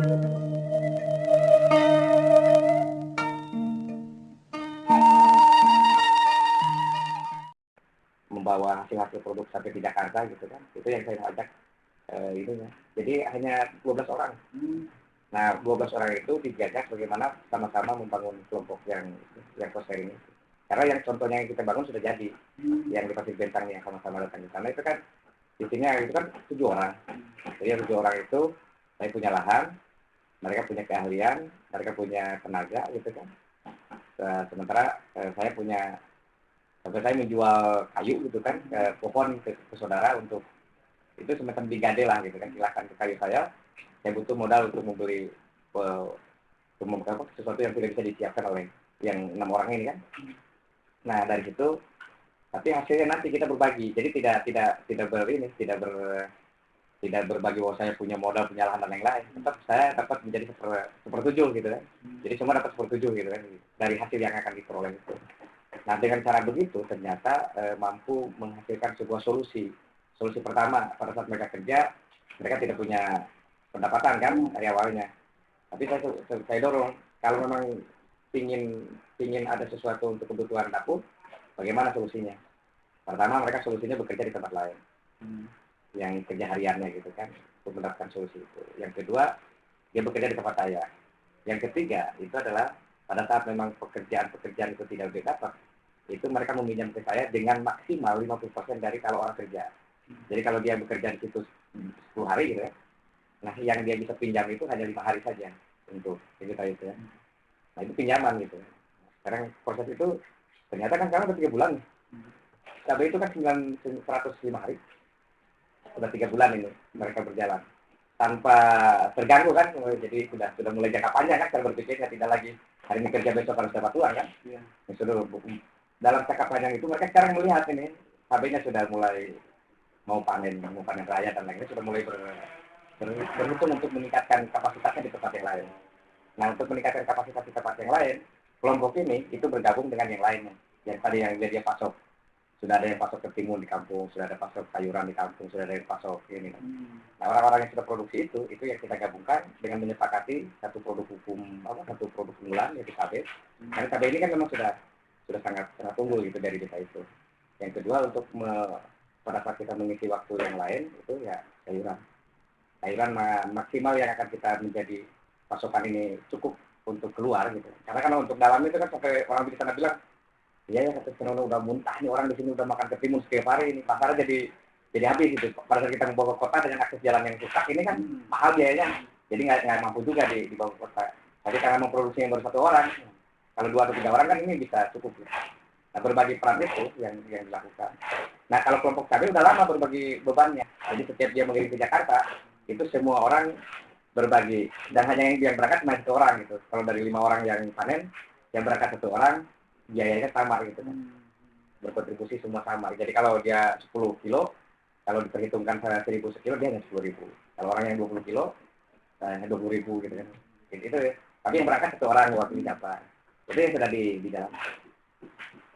membawa hasil produk sampai di Jakarta gitu kan. Itu yang saya ajak itunya. Jadi hanya 12 orang. Nah, 12 orang itu diajak bagaimana sama-sama membangun kelompok yang poster ini. Karena yang contohnya yang kita bangun sudah jadi. Yang di Pasir Bentang yang sama-sama datang di sana itu kan di sini itu kan 7 orang. Jadi 7 orang itu saya punya lahan, mereka punya keahlian, mereka punya tenaga gitu kan. Sementara saya punya, sampai saya menjual kayu gitu kan, pohon ke saudara untuk itu semacam brigade lah gitu kan, silakan ke kayu saya butuh modal untuk membeli sesuatu yang tidak bisa disiapkan oleh yang 6 orang ini kan. Nah dari situ, tapi hasilnya nanti kita berbagi, jadi tidak berbagi bahwa saya punya modal, punya lahan dan lain-lain. Tetap saya dapat menjadi sepertujuh gitu kan. Jadi semua dapat sepertujuh gitu kan dari hasil yang akan diperoleh itu. Nah dengan cara begitu ternyata mampu menghasilkan sebuah solusi. Solusi pertama, pada saat mereka kerja, mereka tidak punya pendapatan kan dari awalnya. Tapi saya dorong, kalau memang ingin ada sesuatu untuk kebutuhan dapur, bagaimana solusinya? Pertama, mereka solusinya bekerja di tempat lain, yang kerja hariannya gitu kan, untuk mendapatkan solusi itu. Yang kedua, dia bekerja di tempat saya. Yang ketiga, itu adalah pada saat memang pekerjaan itu tidak dapat, itu mereka meminjam ke saya dengan maksimal 50% dari kalau orang kerja. Jadi kalau dia bekerja di situ 10 hari gitu ya, nah yang dia bisa pinjam itu hanya 5 hari saja untuk kita itu ya. Nah itu pinjaman gitu. Sekarang proses itu ternyata kan sekarang udah 3 bulan. Cabai itu kan 105 hari. Sudah 3 bulan ini mereka berjalan tanpa terganggu kan, jadi sudah mulai jangka panjang kan, kalau berpikirnya tidak lagi hari ini kerja besok harus dapat uang kan. Ya. Sudah dalam jangka panjang itu mereka sekarang melihat ini cabainya sudah mulai mau panen raya dan lainnya, sudah mulai berhitung untuk meningkatkan kapasitasnya di tempat yang lain. Nah untuk meningkatkan kapasitas di tempat yang lain, kelompok ini itu bergabung dengan yang lainnya. Yang tadi yang dia pasok, sudah ada yang pasok ketimun di kampung, sudah ada pasok sayuran di kampung, sudah ada yang pasok ini. Nah orang-orang yang sudah produksi itu yang kita gabungkan dengan menyepakati satu produk unggulan yaitu cabai. Karena cabai ini kan memang sudah sangat unggul gitu dari desa itu. Yang kedua untuk pada saat kita mengisi waktu yang lain itu ya sayuran maksimal yang akan kita menjadi pasokan ini cukup untuk keluar gitu. Karena kan untuk dalam itu kan sampai orang di sana bilang, iya ya kata Senono udah muntah nih, orang di sini udah makan ketimun setiap hari ini, pasar jadi habis gitu. Pada saat kita membawa ke kota dengan akses jalan yang susah ini kan mahal biayanya, jadi nggak mampu juga dibawa ke kota. Tapi karena memproduksi yang baru 1 orang, kalau 2 atau 3 orang kan ini bisa cukup gitu. Nah berbagi peran itu yang dilakukan. Nah kalau kelompok cabai udah lama berbagi bebannya, jadi setiap dia mengirim ke Jakarta itu semua orang berbagi, dan hanya yang berangkat cuma 1 orang gitu. Kalau dari 5 orang yang panen, yang berangkat 1 orang biayanya sama gitu kan, berkontribusi semua sama. Jadi kalau dia 10 kilo, kalau diperhitungkan 1.000 sekilo dia hanya 10.000. Kalau orang yang 20 kilo, hanya 20.000 gitu kan. Itu ya. Tapi yang berangkat 1 orang waktu dapat. Itu yang sudah di dalam.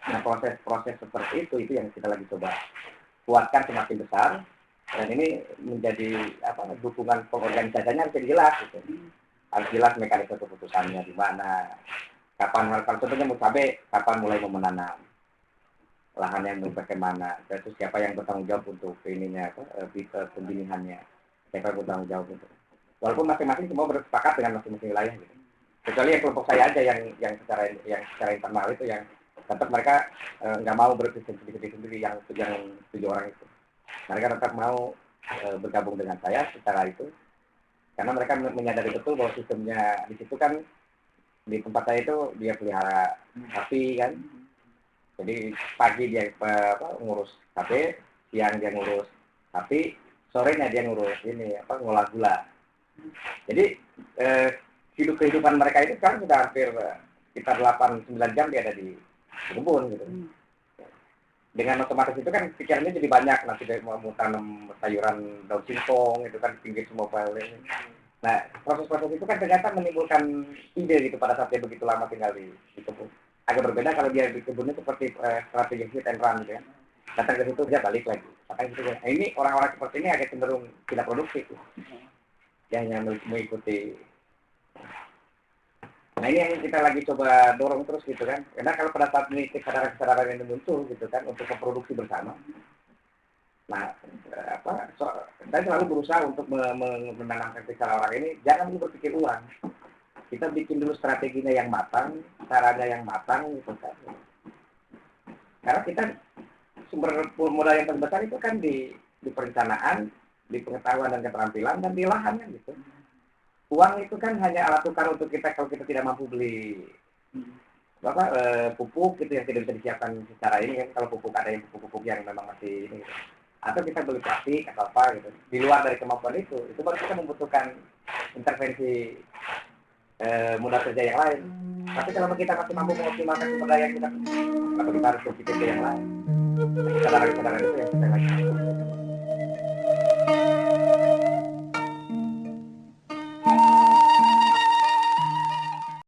Nah proses seperti itu yang kita lagi coba kuatkan semakin besar, dan ini menjadi dukungan pengorganisasinya harus jelas gitu. Harus jelas mekanisme keputusannya di mana, kapan kalau contohnya mau cabai, kapan mulai menanam, lahannya mau bagaimana, terus siapa yang bertanggung jawab untuk pembinihannya, siapa yang bertanggung jawab itu. Walaupun masing-masing semua bersepakat dengan masing-masing wilayah gitu. Kecuali yang kelompok saya aja yang secara internal itu yang tetap mereka nggak mau berpikir sendiri yang 7 orang itu. Mereka tetap mau bergabung dengan saya secara itu, karena mereka menyadari betul bahwa sistemnya di situ kan, di tempat saya itu dia pelihara sapi kan, jadi pagi dia ngurus sapi, siang dia ngurus sapi, sorenya dia ngurus ngolah gula. Jadi kehidupan mereka itu sekarang sudah hampir sekitar 8-9 jam dia ada di kebun gitu. Dengan otomatis itu kan pikirannya jadi banyak, nanti mau tanam sayuran daun singkong itu kan di pinggir semua ini. Nah proses-proses itu kan ternyata menimbulkan ide gitu pada saat dia begitu lama tinggal di kebun. Agak berbeda kalau dia di kebunnya seperti strategi hit and run gitu ya. Datang ke situ dia balik lagi. Makanya gitu. Nah, ini orang-orang seperti ini agak cenderung tidak produktif. Dia hanya mengikuti Nah ini yang kita lagi coba dorong terus gitu kan. Karena kalau pada saat ini kesadaran-kesadaran ini muncul gitu kan untuk memproduksi bersama. Nah, saya selalu berusaha untuk menanamkan pikiran orang ini, jangan dulu berpikir uang. Kita bikin dulu strateginya yang matang, caranya yang matang gitu kan. Karena kita sumber modal yang terbesar itu kan di perencanaan, di pengetahuan dan keterampilan, dan di lahan kan gitu. Uang itu kan hanya alat tukar untuk kita kalau kita tidak mampu beli pupuk gitu yang tidak bisa disiapkan secara ini kan. Kalau pupuk ada yang pupuk yang memang masih ini gitu. Atau kita beli plastik atau apa gitu. Di luar dari kemampuan itu baru kita membutuhkan intervensi modal kerja yang lain. Tapi kalau kita masih mampu mengoptimalkan sumber daya yang kita, kenapa kita harus berpikir ke yang lain? Kesadaran itu yang kita lakukan.